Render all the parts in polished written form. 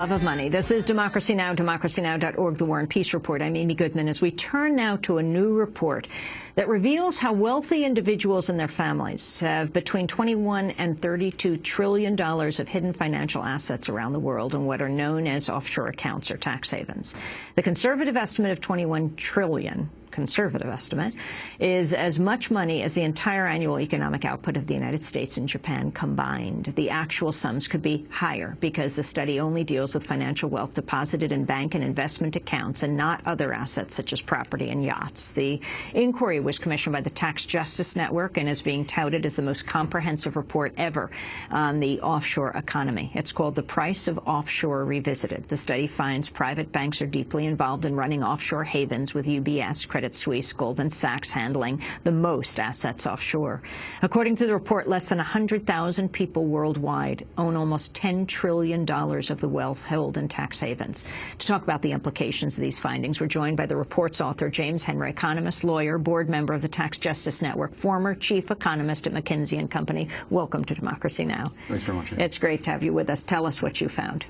Love of money. This is Democracy Now!, democracynow.org, the War and Peace Report. I'm Amy Goodman as we turn now to a new report that reveals how wealthy individuals and their families have between $21 and $32 trillion of hidden financial assets around the world in what are known as offshore accounts or tax havens. The conservative estimate of $21 trillion conservative estimate, is as much money as the entire annual economic output of the United States and Japan combined. The actual sums could be higher because the study only deals with financial wealth deposited in bank and investment accounts and not other assets such as property and yachts. The inquiry was commissioned by the Tax Justice Network and is being touted as the most comprehensive report ever on the offshore economy. It's called The Price of Offshore Revisited. The study finds private banks are deeply involved in running offshore havens, with UBS, Credit Suisse, Goldman Sachs handling the most assets offshore. According to the report, less than 100,000 people worldwide own almost $10 trillion of the wealth held in tax havens. To talk about the implications of these findings, we're joined by the report's author, James Henry, economist, lawyer, board member of the Tax Justice Network, former chief economist at McKinsey and Company. Welcome to Democracy Now! Thanks very much. It's great to have you with us. Tell us what you found.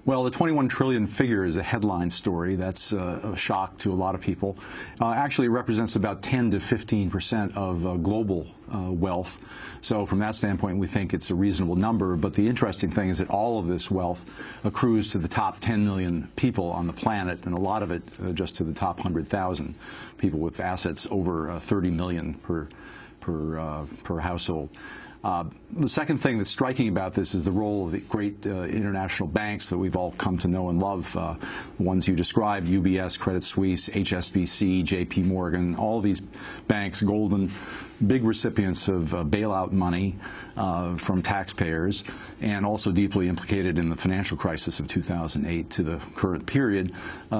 Well, the 21 trillion figure is a headline story. That's a shock to a lot of people. Actually, it represents about 10 to 15% of global wealth. So from that standpoint, we think it's a reasonable number. But the interesting thing is that all of this wealth accrues to the top 10 million people on the planet, and a lot of it just to the top 100,000 people with assets over 30 million per household. The second thing that's striking about this is the role of the great international banks that we've all come to know and love. The ones you described, UBS, Credit Suisse, HSBC, JP Morgan, all these banks, Goldman, big recipients of bailout money from taxpayers, and also deeply implicated in the financial crisis of 2008 to the current period.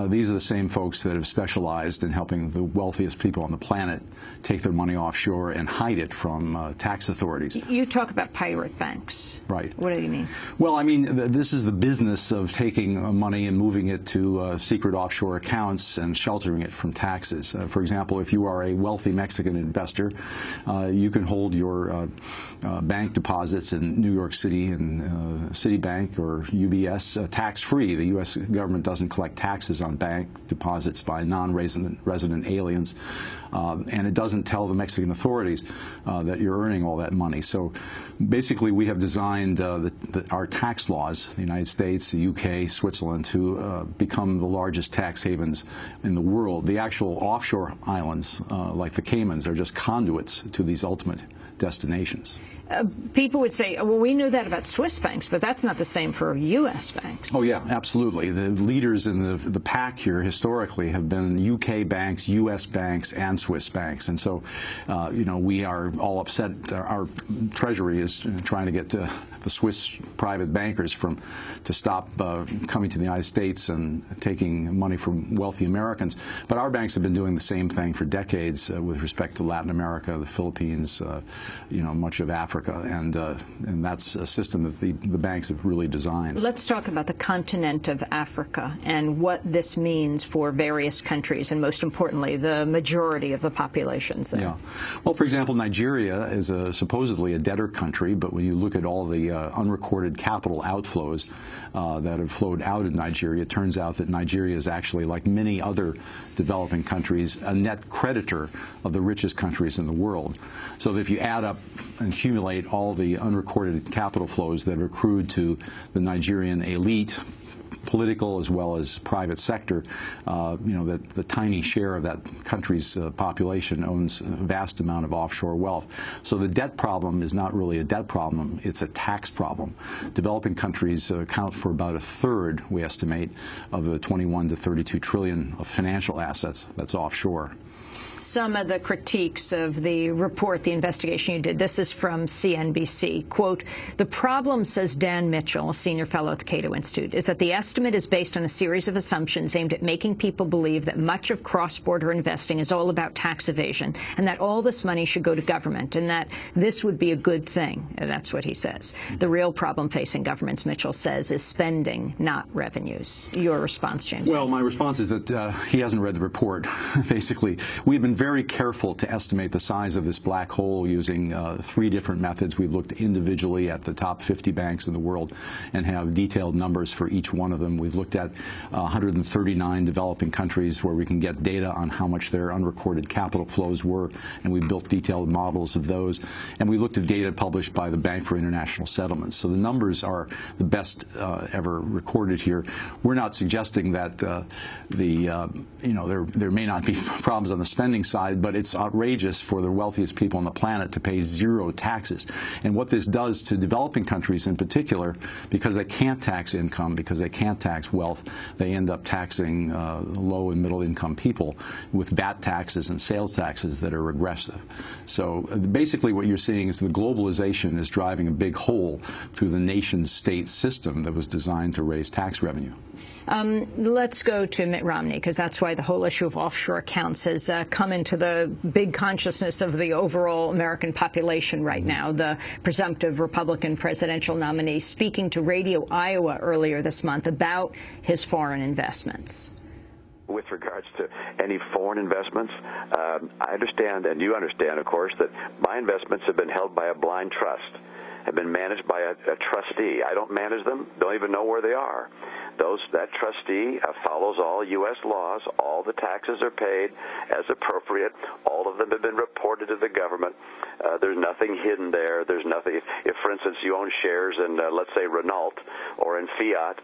These are the same folks that have specialized in helping the wealthiest people on the planet take their money offshore and hide it from tax authorities. You talk about pirate banks. Right. What do you mean? Well, I mean, this is the business of taking money and moving it to secret offshore accounts and sheltering it from taxes. For example, if you are a wealthy Mexican investor, you can hold your bank deposits in New York City and Citibank or UBS tax-free. The U.S. government doesn't collect taxes on bank deposits by non-resident aliens, and it doesn't tell the Mexican authorities that you're earning all that money. So basically, we have designed our tax laws, the United States, the UK, Switzerland, to become the largest tax havens in the world. The actual offshore islands, like the Caymans, are just conduits to these ultimate destinations. People would say, well, we knew that about Swiss banks, but that's not the same for U.S. banks. Oh, yeah, absolutely. The leaders in the pack here historically have been UK banks, U.S. banks, and Swiss banks. And so, you know, we are all upset. Our Treasury is trying to get the Swiss private bankers to stop coming to the United States and taking money from wealthy Americans. But our banks have been doing the same thing for decades with respect to Latin America, the Philippines, you know, much of Africa. And that's a system that the banks have really designed. Let's talk about the continent of Africa and what this means for various countries, and most importantly, the majority of the populations there. Yeah. Well, for example, Nigeria is supposedly a debtor country, but when you look at all the unrecorded capital outflows that have flowed out of Nigeria, it turns out that Nigeria is actually, like many other developing countries, a net creditor of the richest countries in the world. So if you add up and accumulate all the unrecorded capital flows that are accrued to the Nigerian elite, political as well as private sector, you know, that the tiny share of that country's population owns a vast amount of offshore wealth. So the debt problem is not really a debt problem, it's a tax problem. Developing countries account for about a third, we estimate, of the 21 to 32 trillion of financial assets that's offshore. Some of the critiques of the report, the investigation you did, this is from CNBC. Quote, the problem, says Dan Mitchell, a senior fellow at the Cato Institute, is that the estimate is based on a series of assumptions aimed at making people believe that much of cross-border investing is all about tax evasion, and that all this money should go to government, and that this would be a good thing. That's what he says. The real problem facing governments, Mitchell says, is spending, not revenues. Your response, James? Well, my response is that he hasn't read the report. Basically, we've been been very careful to estimate the size of this black hole using 3 different methods. We've looked individually at the top 50 banks in the world and have detailed numbers for each one of them. We've looked at 139 developing countries where we can get data on how much their unrecorded capital flows were, and we built detailed models of those. And we looked at data published by the Bank for International Settlements. So the numbers are the best ever recorded here. We're not suggesting that there may not be problems on the spending side, but it's outrageous for the wealthiest people on the planet to pay 0 taxes. And what this does to developing countries in particular, because they can't tax income, because they can't tax wealth, they end up taxing low and middle income people with VAT taxes and sales taxes that are regressive. So basically what you're seeing is the globalization is driving a big hole through the nation-state system that was designed to raise tax revenue. Let's go to Mitt Romney, because that's why the whole issue of offshore accounts has come into the big consciousness of the overall American population right now. The presumptive Republican presidential nominee speaking to Radio Iowa earlier this month about his foreign investments. With regards to any foreign investments, I understand, and you understand, of course, that my investments have been held by a blind trust, have been managed by a trustee. I don't manage them, don't even know where they are. That trustee follows all U.S. laws. All the taxes are paid as appropriate. All of them have been reported to the government. There's nothing hidden there. There's nothing. If, for instance, you own shares in, let's say, Renault or in Fiat,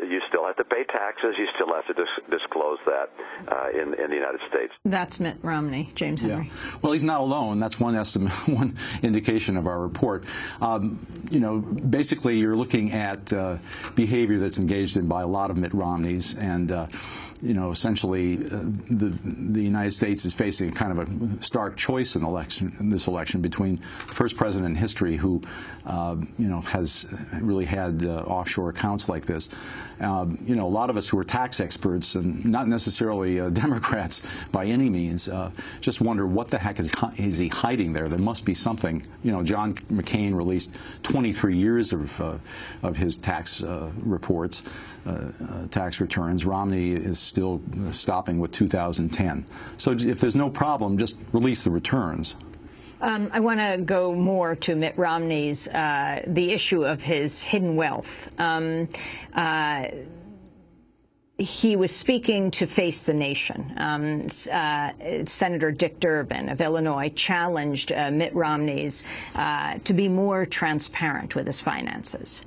you still have to pay taxes. You still have to disclose that in the United States. That's Mitt Romney. James Henry. Yeah. Well, he's not alone. That's one estimate, one indication of our report. Basically, you're looking at behavior that's engaged in by a lot of Mitt Romneys, and essentially the United States is facing kind of a stark choice in this election between the first president in history who has really had offshore accounts like this. A lot of us who are tax experts and not necessarily Democrats by any means just wonder what the heck is he hiding there. There must be something. John McCain released 23 years of his tax reports, tax returns. Romney is still stopping with 2010. So if there's no problem, just release the returns. I want to go more to Mitt Romney's, the issue of his hidden wealth. He was speaking to Face the Nation. Senator Dick Durbin of Illinois challenged Mitt Romney's to be more transparent with his finances.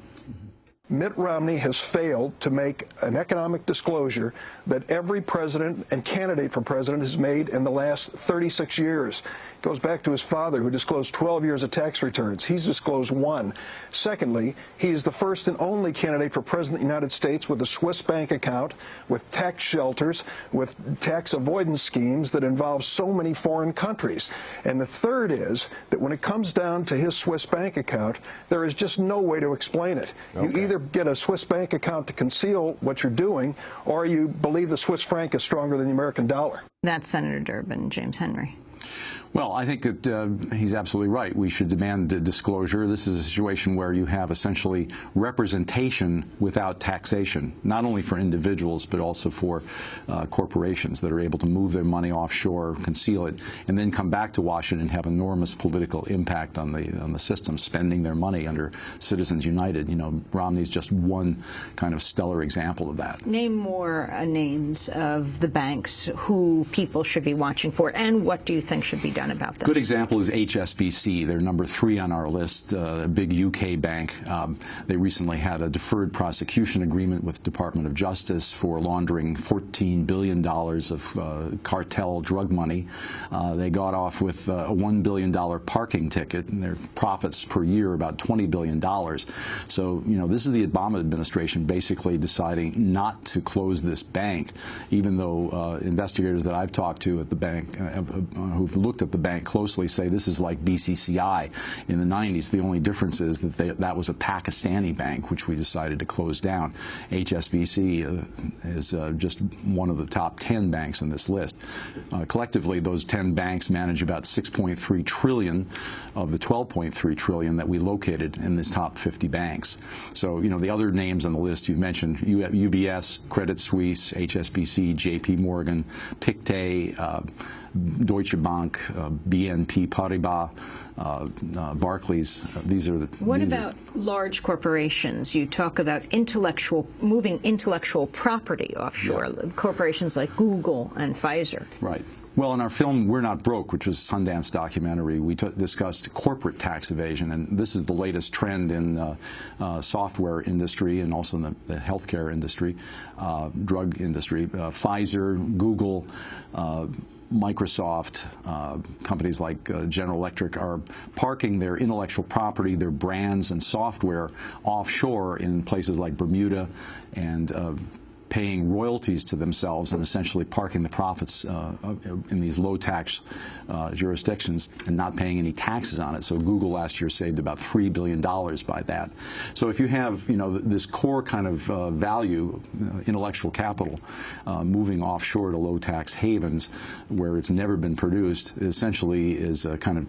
Mitt Romney has failed to make an economic disclosure that every president and candidate for president has made in the last 36 years. It goes back to his father, who disclosed 12 years of tax returns. He's disclosed 1. Secondly, he is the first and only candidate for president of the United States with a Swiss bank account, with tax shelters, with tax avoidance schemes that involve so many foreign countries. And the third is that when it comes down to his Swiss bank account, there is just no way to explain it. Okay. You either get a Swiss bank account to conceal what you're doing, or you believe the Swiss franc is stronger than the American dollar. That's Senator Durbin. James Henry. Well, I think that he's absolutely right. We should demand disclosure. This is a situation where you have essentially representation without taxation, not only for individuals but also for corporations that are able to move their money offshore, conceal it, and then come back to Washington and have enormous political impact on the system, spending their money under Citizens United. Romney's just one kind of stellar example of that. Name more names of the banks who people should be watching for, and what do you think should be done about this? Good example is HSBC. They're number 3 on our list, a big UK bank. They recently had a deferred prosecution agreement with the Department of Justice for laundering $14 billion of cartel drug money. They got off with a $1 billion parking ticket, and their profits per year about $20 billion. So, this is the Obama administration basically deciding not to close this bank, even though investigators that I've talked to at the bank who've looked at the bank closely say this is like BCCI in the 90s. The only difference is that that was a Pakistani bank, which we decided to close down. HSBC is just one of the top 10 banks on this list. Collectively, those 10 banks manage about $6.3 trillion of the $12.3 trillion that we located in this top 50 banks. So, the other names on the list you mentioned, UBS, Credit Suisse, HSBC, JP Morgan, Pictet, Deutsche Bank, BNP Paribas, Barclays. These are the. What about large corporations? You talk about moving intellectual property offshore. Yeah. Corporations like Google and Pfizer. Right. Well, in our film, We're Not Broke, which was a Sundance documentary, we discussed corporate tax evasion, and this is the latest trend in software industry and also in the healthcare industry, drug industry. Pfizer, Google, Microsoft, companies like General Electric are parking their intellectual property, their brands and software offshore in places like Bermuda and paying royalties to themselves and essentially parking the profits in these low-tax jurisdictions and not paying any taxes on it. So Google last year saved about $3 billion by that. So if you have, this core kind of value, intellectual capital, moving offshore to low-tax havens where it's never been produced, essentially is a kind of,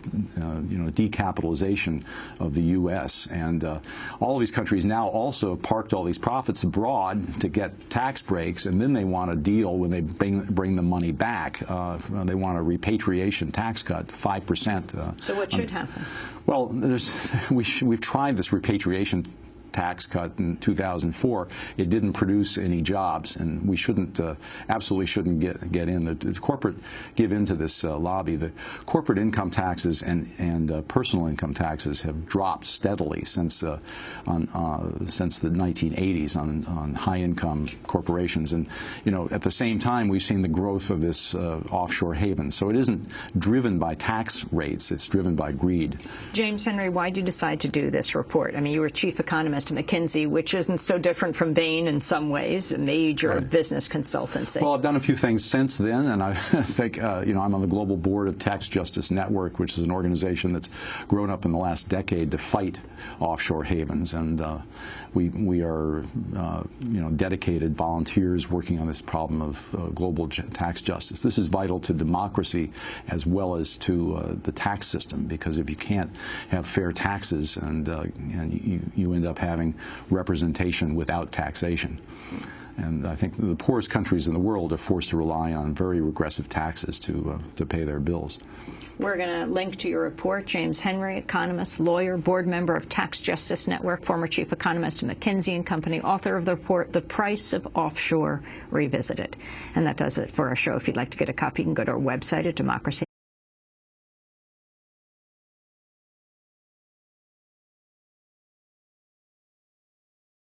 decapitalization of the U.S. And all of these countries now also parked all these profits abroad to get tax breaks, and then they want a deal when they bring the money back. They want a repatriation tax cut, 5%. So what should happen? Well, we've tried this repatriation tax cut in 2004. It didn't produce any jobs, and we absolutely shouldn't get in. The corporate give into this lobby. The corporate income taxes and personal income taxes have dropped steadily since the 1980s on high-income corporations, and at the same time we've seen the growth of this offshore haven. So it isn't driven by tax rates; it's driven by greed. James Henry, why did you decide to do this report? I mean, you were chief economist at McKinsey, which isn't so different from Bain in some ways, a major business consultancy. Well, I've done a few things since then, and I think, I'm on the global board of Tax Justice Network, which is an organization that's grown up in the last decade to fight offshore havens, and we are, dedicated volunteers working on this problem of global tax justice. This is vital to democracy as well as to the tax system, because if you can't have fair taxes and you end up having representation without taxation. And I think the poorest countries in the world are forced to rely on very regressive taxes to pay their bills. We're going to link to your report. James Henry, economist, lawyer, board member of Tax Justice Network, former chief economist at McKinsey and Company, author of the report, The Price of Offshore Revisited. And that does it for our show. If you'd like to get a copy, you can go to our website at democracy.